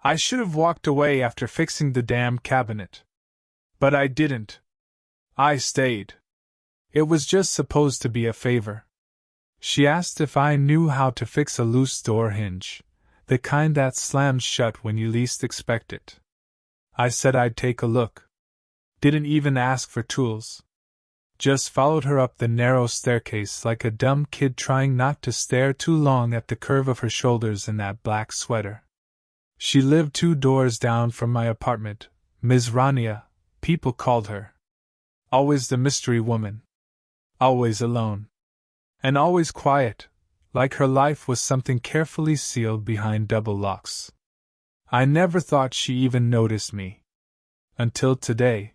I should have walked away after fixing the damn cabinet. But I didn't. I stayed. It was just supposed to be a favor. She asked if I knew how to fix a loose door hinge, the kind that slams shut when you least expect it. I said I'd take a look. Didn't even ask for tools. Just followed her up the narrow staircase like a dumb kid trying not to stare too long at the curve of her shoulders in that black sweater. She lived 2 doors down from my apartment, Ms. Rania, people called her. Always the mystery woman. Always alone. And always quiet, like her life was something carefully sealed behind double locks. I never thought she even noticed me. Until today.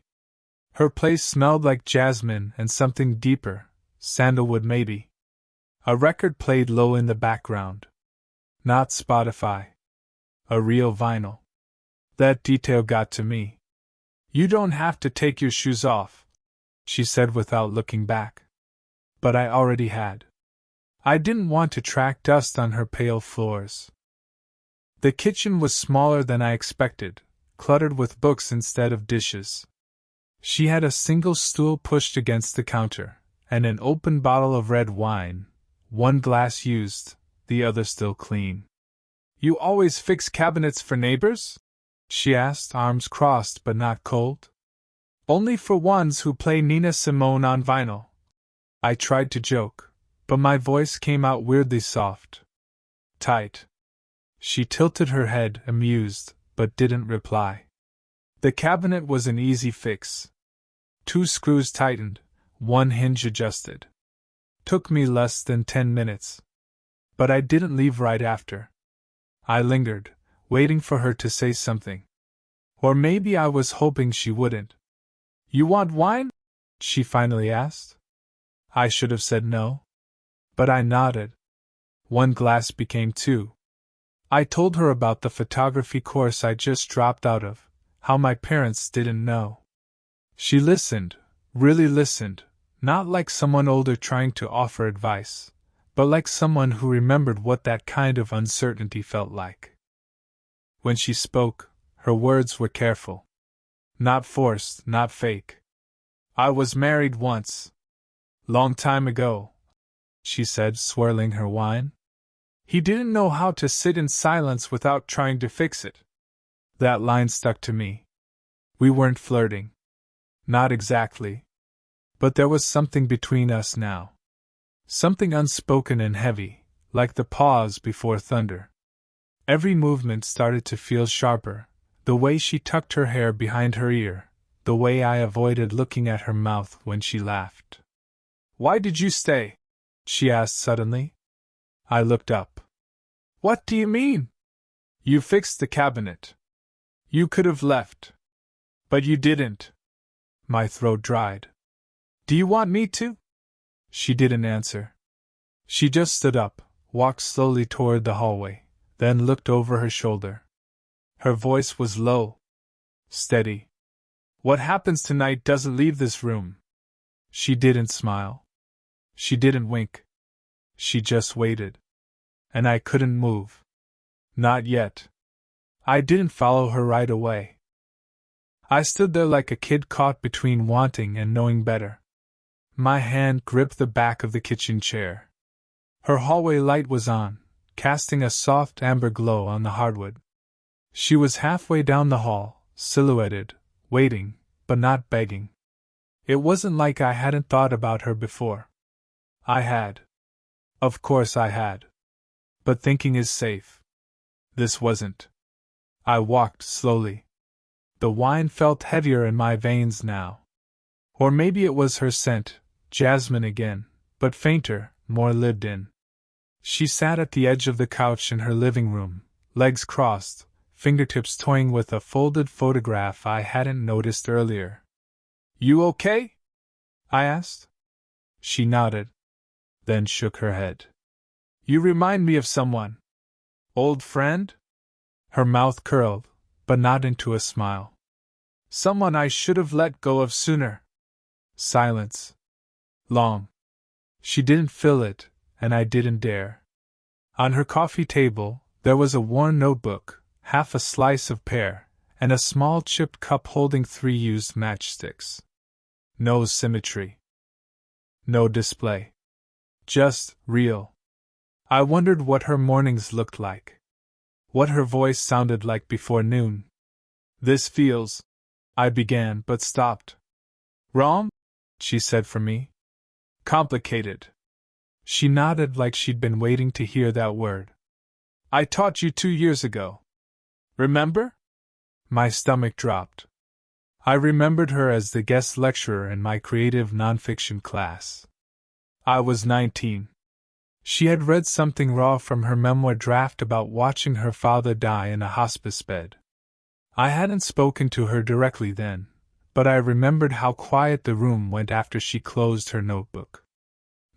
Her place smelled like jasmine and something deeper, sandalwood maybe. A record played low in the background. Not Spotify. A real vinyl. That detail got to me. You don't have to take your shoes off, she said without looking back. But I already had. I didn't want to track dust on her pale floors. The kitchen was smaller than I expected, cluttered with books instead of dishes. She had a single stool pushed against the counter, and an open bottle of red wine, one glass used, the other still clean. You always fix cabinets for neighbors? She asked, arms crossed but not cold. Only for ones who play Nina Simone on vinyl. I tried to joke, but my voice came out weirdly soft. Tight. She tilted her head, amused, but didn't reply. The cabinet was an easy fix. 2 screws tightened, 1 hinge adjusted. Took me less than 10 minutes. But I didn't leave right after. I lingered, waiting for her to say something. Or maybe I was hoping she wouldn't. You want wine? She finally asked. I should have said no. But I nodded. 1 glass became 2. I told her about the photography course I just dropped out of, how my parents didn't know. She listened, really listened, not like someone older trying to offer advice, but like someone who remembered what that kind of uncertainty felt like. When she spoke, her words were careful. Not forced, not fake. I was married once. Long time ago, she said, swirling her wine. He didn't know how to sit in silence without trying to fix it. That line stuck to me. We weren't flirting. Not exactly. But there was something between us now. Something unspoken and heavy, like the pause before thunder. Every movement started to feel sharper, the way she tucked her hair behind her ear, the way I avoided looking at her mouth when she laughed. Why did you stay? She asked suddenly. I looked up. What do you mean? You fixed the cabinet. You could have left. But you didn't. My throat dried. Do you want me to? She didn't answer. She just stood up, walked slowly toward the hallway, then looked over her shoulder. Her voice was low. Steady. What happens tonight doesn't leave this room. She didn't smile. She didn't wink. She just waited. And I couldn't move. Not yet. I didn't follow her right away. I stood there like a kid caught between wanting and knowing better. My hand gripped the back of the kitchen chair. Her hallway light was on, casting a soft amber glow on the hardwood. She was halfway down the hall, silhouetted, waiting, but not begging. It wasn't like I hadn't thought about her before. I had. Of course I had. But thinking is safe. This wasn't. I walked slowly. The wine felt heavier in my veins now. Or maybe it was her scent, jasmine again, but fainter, more lived in. She sat at the edge of the couch in her living room, legs crossed, fingertips toying with a folded photograph I hadn't noticed earlier. You okay? I asked. She nodded, then shook her head. You remind me of someone. Old friend? Her mouth curled, but not into a smile. Someone I should have let go of sooner. Silence. Long. She didn't fill it, and I didn't dare. On her coffee table, there was a worn notebook, half a slice of pear, and a small chipped cup holding 3 used matchsticks. No symmetry. No display. Just real. I wondered what her mornings looked like. What her voice sounded like before noon. This feels, I began but stopped. Wrong? She said for me. Complicated. She nodded like she'd been waiting to hear that word. I taught you 2 years ago. Remember? My stomach dropped. I remembered her as the guest lecturer in my creative nonfiction class. I was 19. She had read something raw from her memoir draft about watching her father die in a hospice bed. I hadn't spoken to her directly then, but I remembered how quiet the room went after she closed her notebook.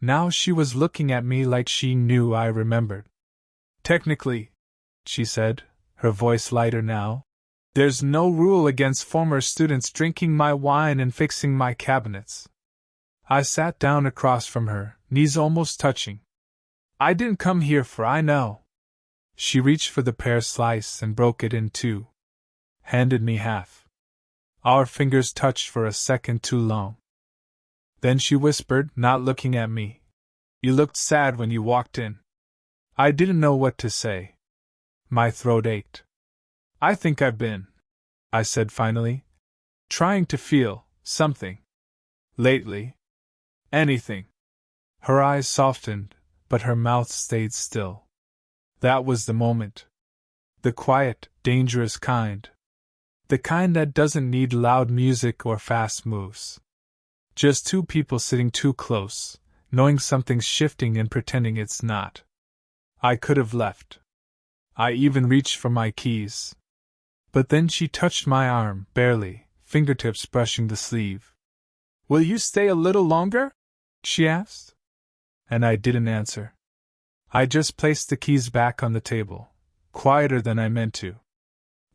Now she was looking at me like she knew I remembered. Technically, she said, her voice lighter now, there's no rule against former students drinking my wine and fixing my cabinets. I sat down across from her, knees almost touching. I didn't come here for I know. She reached for the pear slice and broke it in 2. Handed me half. Our fingers touched for a second too long. Then she whispered, not looking at me. You looked sad when you walked in. I didn't know what to say. My throat ached. I think I've been, I said finally, trying to feel something. Lately. Anything. Her eyes softened, but her mouth stayed still. That was the moment. The quiet, dangerous kind. The kind that doesn't need loud music or fast moves. Just 2 people sitting too close, knowing something's shifting and pretending it's not. I could have left. I even reached for my keys. But then she touched my arm, barely, fingertips brushing the sleeve. Will you stay a little longer? She asked. And I didn't answer. I just placed the keys back on the table, quieter than I meant to.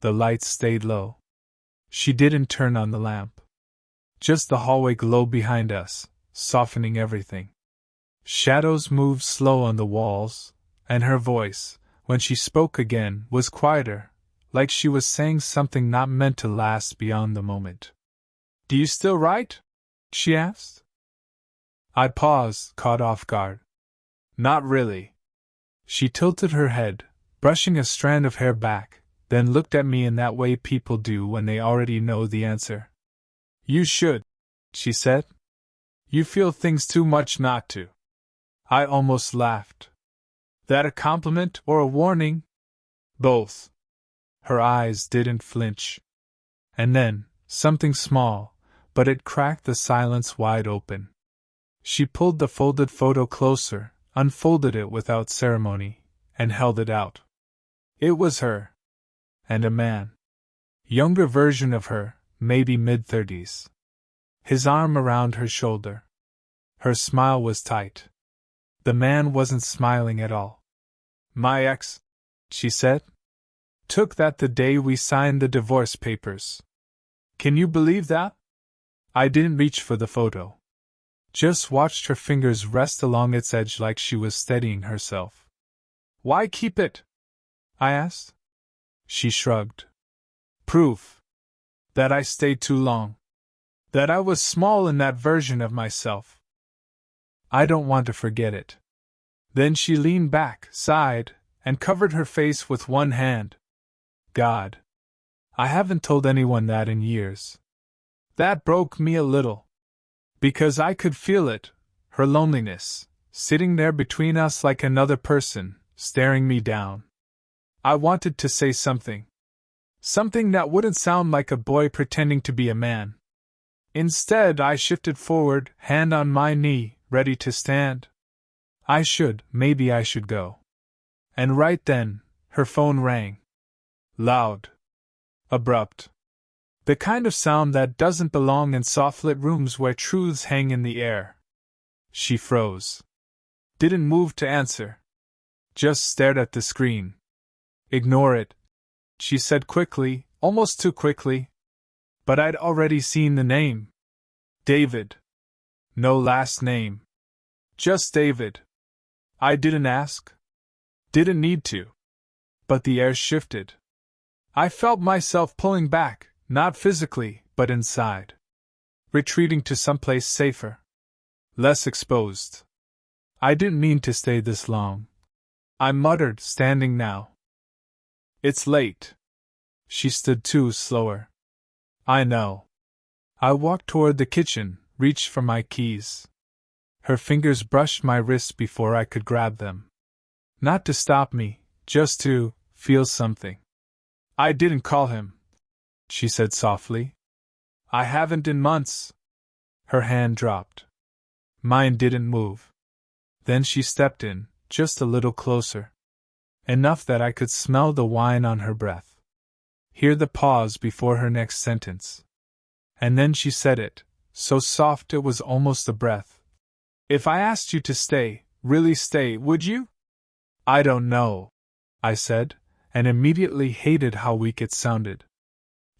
The lights stayed low. She didn't turn on the lamp. Just the hallway glow behind us, softening everything. Shadows moved slow on the walls, and her voice, when she spoke again, was quieter, like she was saying something not meant to last beyond the moment. Do you still write? She asked. I paused, caught off guard. Not really. She tilted her head, brushing a strand of hair back, then looked at me in that way people do when they already know the answer. You should, she said. You feel things too much not to. I almost laughed. That a compliment or a warning? Both. Her eyes didn't flinch. And then, something small, but it cracked the silence wide open. She pulled the folded photo closer, unfolded it without ceremony, and held it out. It was her. And a man. Younger version of her, maybe mid-30s. His arm around her shoulder. Her smile was tight. The man wasn't smiling at all. My ex, she said, took that the day we signed the divorce papers. Can you believe that? I didn't reach for the photo. Just watched her fingers rest along its edge like she was steadying herself. Why keep it? I asked. She shrugged. Proof. That I stayed too long. That I was small in that version of myself. I don't want to forget it. Then she leaned back, sighed, and covered her face with one hand. God. I haven't told anyone that in years. That broke me a little. Because I could feel it, her loneliness, sitting there between us like another person, staring me down. I wanted to say something. Something that wouldn't sound like a boy pretending to be a man. Instead, I shifted forward, hand on my knee, ready to stand. Maybe I should go. And right then, her phone rang. Loud. Abrupt. The kind of sound that doesn't belong in soft-lit rooms where truths hang in the air. She froze. Didn't move to answer. Just stared at the screen. Ignore it, she said quickly, almost too quickly. But I'd already seen the name. David. No last name. Just David. I didn't ask. Didn't need to. But the air shifted. I felt myself pulling back, not physically, but inside. Retreating to someplace safer. Less exposed. I didn't mean to stay this long. I muttered, standing now. It's late. She stood too, slower. I know. I walked toward the kitchen, reached for my keys. Her fingers brushed my wrists before I could grab them. Not to stop me, just to feel something. I didn't call him, she said softly. I haven't in months. Her hand dropped. Mine didn't move. Then she stepped in, just a little closer. Enough that I could smell the wine on her breath. Hear the pause before her next sentence. And then she said it, so soft it was almost a breath. If I asked you to stay, really stay, would you? I don't know, I said, and immediately hated how weak it sounded.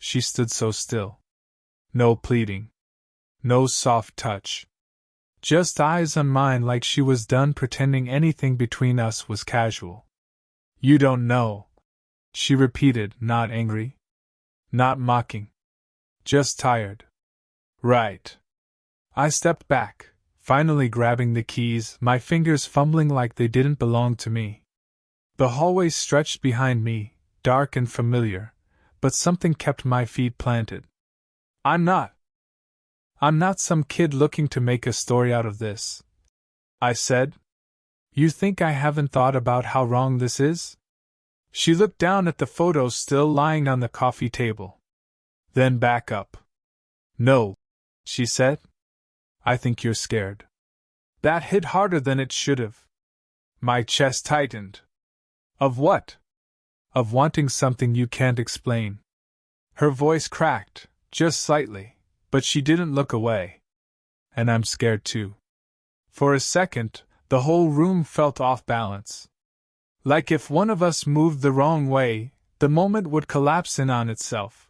She stood so still. No pleading. No soft touch. Just eyes on mine like she was done pretending anything between us was casual. You don't know, she repeated, not angry. Not mocking. Just tired. Right. I stepped back, finally grabbing the keys, my fingers fumbling like they didn't belong to me. The hallway stretched behind me, dark and familiar, but something kept my feet planted. I'm not some kid looking to make a story out of this, I said. You think I haven't thought about how wrong this is? She looked down at the photos still lying on the coffee table. Then back up. No, she said. I think you're scared. That hit harder than it should have. My chest tightened. Of what? Of wanting something you can't explain. Her voice cracked, just slightly, but she didn't look away. And I'm scared too. For a second, the whole room felt off balance. Like if one of us moved the wrong way, the moment would collapse in on itself.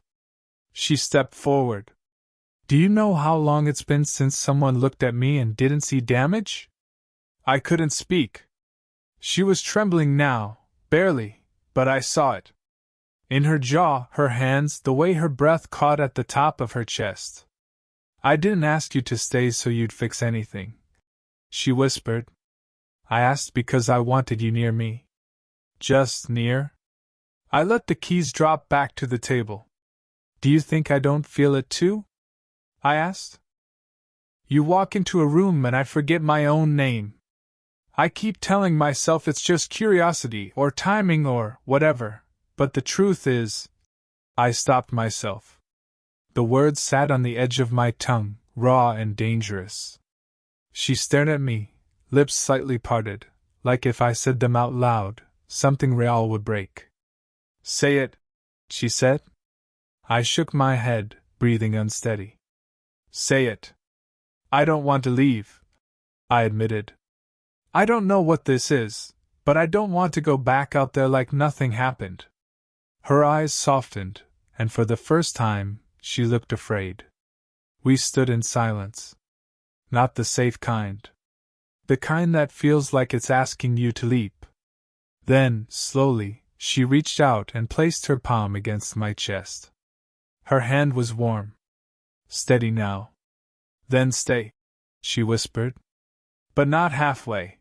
She stepped forward. Do you know how long it's been since someone looked at me and didn't see damage? I couldn't speak. She was trembling now, barely, but I saw it. In her jaw, her hands, the way her breath caught at the top of her chest. I didn't ask you to stay so you'd fix anything, she whispered. I asked because I wanted you near me. Just near? I let the keys drop back to the table. Do you think I don't feel it too? I asked. You walk into a room and I forget my own name. I keep telling myself it's just curiosity or timing or whatever, but the truth is, I stopped myself. The words sat on the edge of my tongue, raw and dangerous. She stared at me, lips slightly parted, like if I said them out loud, something real would break. Say it, she said. I shook my head, breathing unsteady. Say it. I don't want to leave, I admitted. I don't know what this is, but I don't want to go back out there like nothing happened. Her eyes softened, and for the first time, she looked afraid. We stood in silence. Not the safe kind. The kind that feels like it's asking you to leap. Then, slowly, she reached out and placed her palm against my chest. Her hand was warm. Steady now. Then stay, she whispered. But not halfway.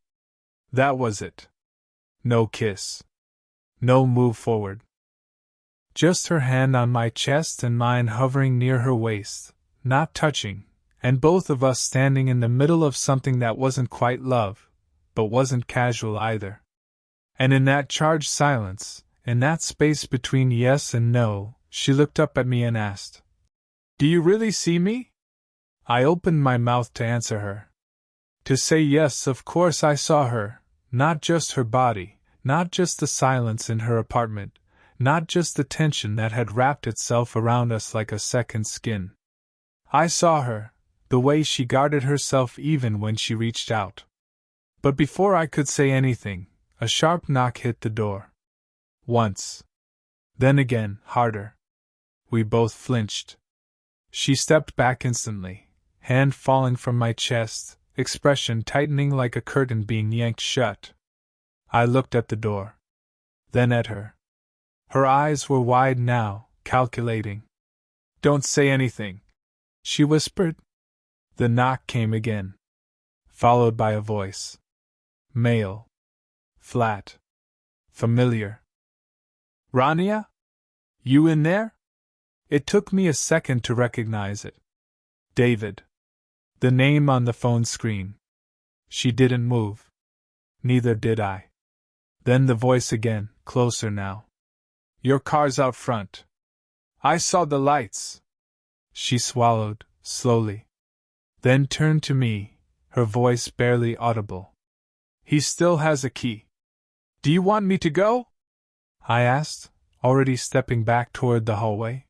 That was it. No kiss. No move forward. Just her hand on my chest and mine hovering near her waist, not touching, and both of us standing in the middle of something that wasn't quite love, but wasn't casual either. And in that charged silence, in that space between yes and no, she looked up at me and asked, Do you really see me? I opened my mouth to answer her. To say yes, of course I saw her, not just her body, not just the silence in her apartment, not just the tension that had wrapped itself around us like a second skin. I saw her, the way she guarded herself even when she reached out. But before I could say anything, a sharp knock hit the door. Once. Then again, harder. We both flinched. She stepped back instantly, hand falling from my chest, expression tightening like a curtain being yanked shut. I looked at the door. Then at her. Her eyes were wide now, calculating. "Don't say anything," she whispered. The knock came again, followed by a voice. Male. Flat. Familiar. "Rania? You in there?" It took me a second to recognize it. David. The name on the phone screen. She didn't move. Neither did I. Then the voice again, closer now. "Your car's out front. I saw the lights." She swallowed, slowly. Then turned to me, her voice barely audible. "He still has a key. Do you want me to go?" I asked, already stepping back toward the hallway.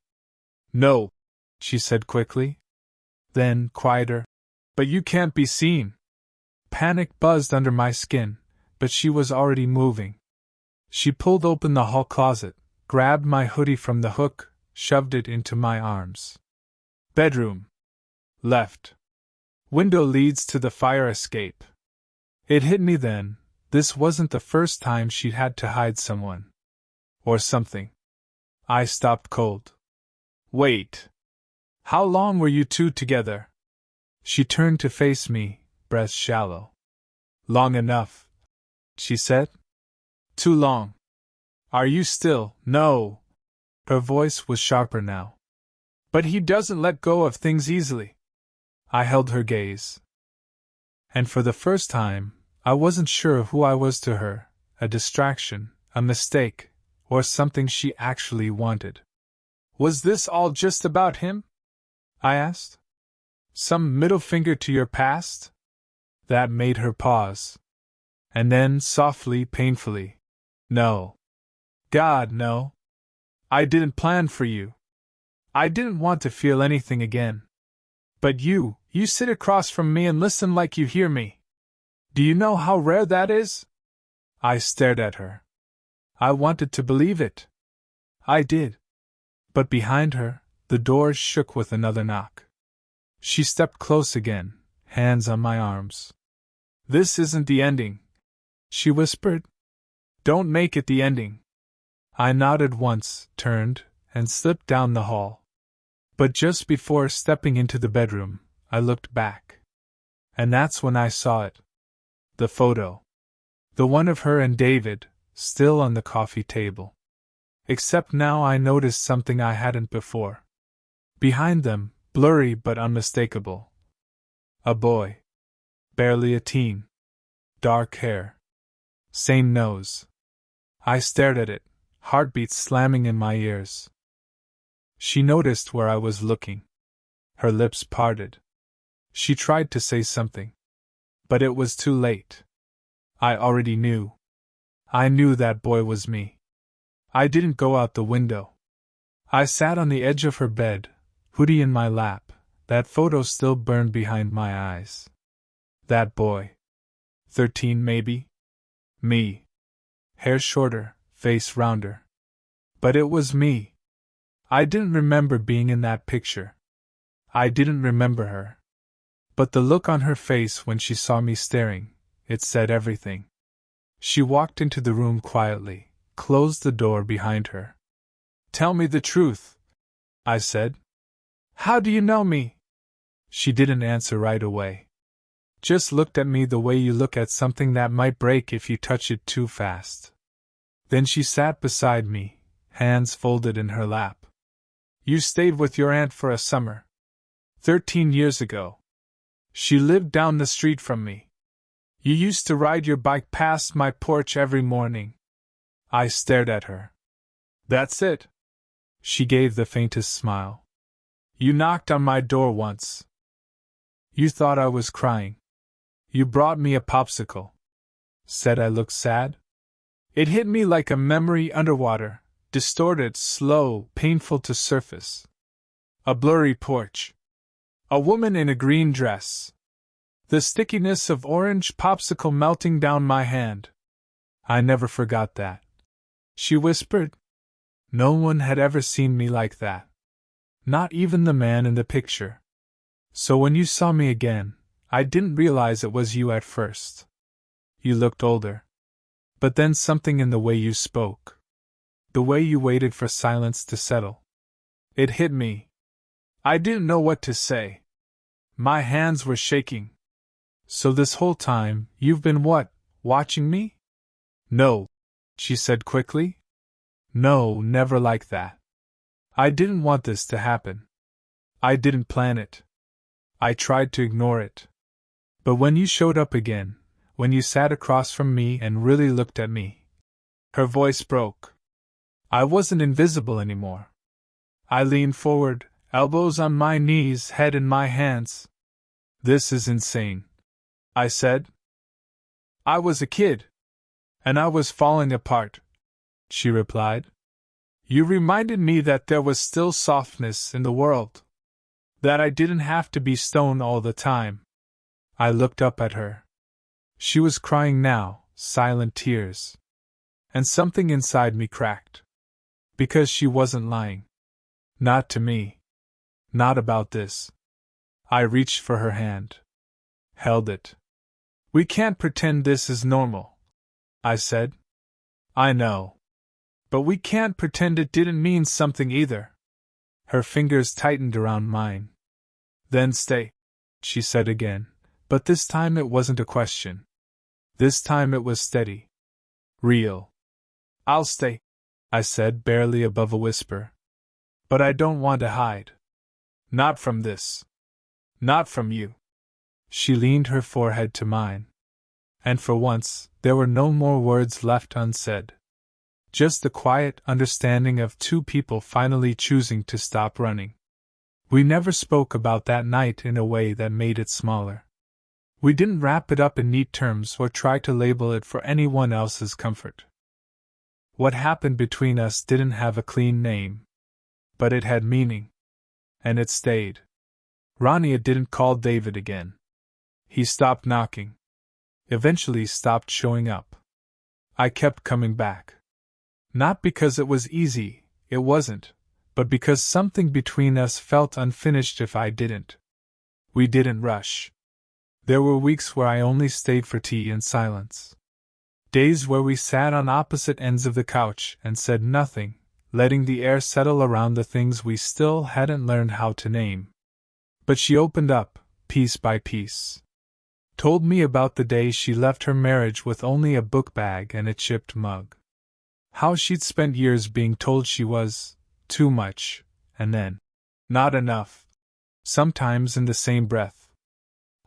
"No," she said quickly. Then, quieter, "But you can't be seen." Panic buzzed under my skin, but she was already moving. She pulled open the hall closet, grabbed my hoodie from the hook, shoved it into my arms. "Bedroom. Left. Window leads to the fire escape." It hit me then, this wasn't the first time she'd had to hide someone. Or something. I stopped cold. "Wait. How long were you two together?" She turned to face me, breath shallow. "Long enough," she said. "Too long. Are you still?" "No." Her voice was sharper now. "But he doesn't let go of things easily." I held her gaze. And for the first time, I wasn't sure who I was to her, a distraction, a mistake, or something she actually wanted. "Was this all just about him?" I asked. "Some middle finger to your past?" That made her pause. And then, softly, painfully, "No. God, no. I didn't plan for you. I didn't want to feel anything again. But you sit across from me and listen like you hear me. Do you know how rare that is?" I stared at her. I wanted to believe it. I did. But behind her, the doors shook with another knock. She stepped close again, hands on my arms. "This isn't the ending," she whispered. "Don't make it the ending." I nodded once, turned, and slipped down the hall. But just before stepping into the bedroom, I looked back. And that's when I saw it. The photo. The one of her and David, still on the coffee table. Except now I noticed something I hadn't before. Behind them, blurry but unmistakable. A boy. Barely a teen. Dark hair. Same nose. I stared at it, heartbeats slamming in my ears. She noticed where I was looking. Her lips parted. She tried to say something. But it was too late. I already knew. I knew that boy was me. I didn't go out the window. I sat on the edge of her bed, hoodie in my lap, that photo still burned behind my eyes. That boy. 13 maybe? Me. Hair shorter, face rounder. But it was me. I didn't remember being in that picture. I didn't remember her. But the look on her face when she saw me staring, it said everything. She walked into the room quietly, closed the door behind her. "Tell me the truth," I said. "How do you know me?" She didn't answer right away. Just looked at me the way you look at something that might break if you touch it too fast. Then she sat beside me, hands folded in her lap. "You stayed with your aunt for a summer. 13 years ago. She lived down the street from me. You used to ride your bike past my porch every morning." I stared at her. "That's it." She gave the faintest smile. "You knocked on my door once. You thought I was crying. You brought me a popsicle. Said I looked sad?" It hit me like a memory underwater, distorted, slow, painful to surface. A blurry porch. A woman in a green dress. The stickiness of orange popsicle melting down my hand. I never forgot that. She whispered. No one had ever seen me like that. Not even the man in the picture. So when you saw me again, I didn't realize it was you at first. You looked older. But then something in the way you spoke. The way you waited for silence to settle. It hit me. I didn't know what to say. My hands were shaking. So this whole time, you've been what, watching me? No, she said quickly. No, never like that. I didn't want this to happen. I didn't plan it. I tried to ignore it. But when you showed up again, when you sat across from me and really looked at me. Her voice broke. I wasn't invisible anymore. I leaned forward, elbows on my knees, head in my hands. This is insane, I said. I was a kid. And I was falling apart, she replied. You reminded me that there was still softness in the world. That I didn't have to be stone all the time. I looked up at her. She was crying now, silent tears. And something inside me cracked. Because she wasn't lying. Not to me. Not about this. I reached for her hand. Held it. We can't pretend this is normal, I said. I know. But we can't pretend it didn't mean something either. Her fingers tightened around mine. Then stay, she said again, but this time it wasn't a question. This time it was steady. Real. I'll stay, I said, barely above a whisper. But I don't want to hide. Not from this. Not from you. She leaned her forehead to mine. And for once, there were no more words left unsaid. Just the quiet understanding of two people finally choosing to stop running. We never spoke about that night in a way that made it smaller. We didn't wrap it up in neat terms or try to label it for anyone else's comfort. What happened between us didn't have a clean name. But it had meaning. And it stayed. Rania didn't call David again. He stopped knocking. Eventually stopped showing up. I kept coming back. Not because it was easy, it wasn't, but because something between us felt unfinished if I didn't. We didn't rush. There were weeks where I only stayed for tea in silence. Days where we sat on opposite ends of the couch and said nothing, letting the air settle around the things we still hadn't learned how to name. But she opened up, piece by piece. Told me about the day she left her marriage with only a book bag and a chipped mug. How she'd spent years being told she was too much, and then not enough. Sometimes in the same breath.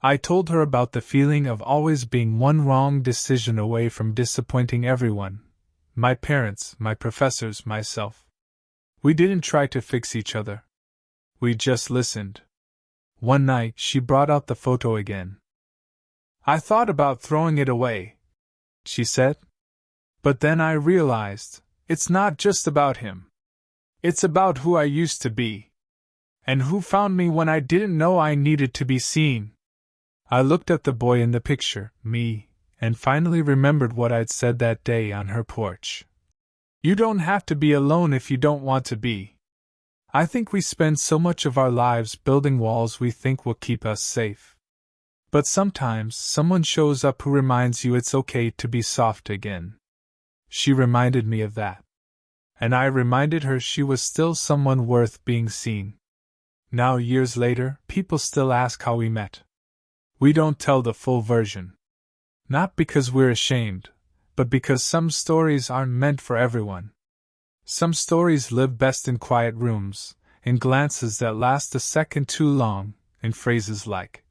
I told her about the feeling of always being one wrong decision away from disappointing everyone. My parents, my professors, myself. We didn't try to fix each other. We just listened. One night she brought out the photo again. I thought about throwing it away, she said. But then I realized, it's not just about him. It's about who I used to be. And who found me when I didn't know I needed to be seen. I looked at the boy in the picture, me, and finally remembered what I'd said that day on her porch. You don't have to be alone if you don't want to be. I think we spend so much of our lives building walls we think will keep us safe. But sometimes someone shows up who reminds you it's okay to be soft again. She reminded me of that. And I reminded her she was still someone worth being seen. Now, years later, people still ask how we met. We don't tell the full version. Not because we're ashamed, but because some stories aren't meant for everyone. Some stories live best in quiet rooms, in glances that last a second too long, in phrases like,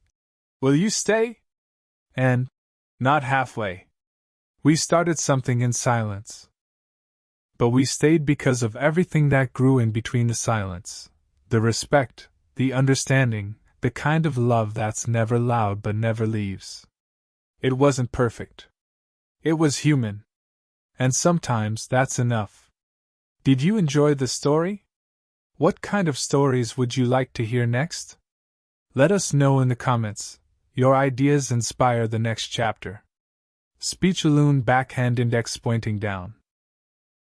"Will you stay?" and, "Not halfway." We started something in silence. But we stayed because of everything that grew in between the silence. The respect, the understanding, the kind of love that's never loud but never leaves. It wasn't perfect. It was human. And sometimes that's enough. Did you enjoy the story? What kind of stories would you like to hear next? Let us know in the comments. Your ideas inspire the next chapter. Speech Alone, backhand index pointing down.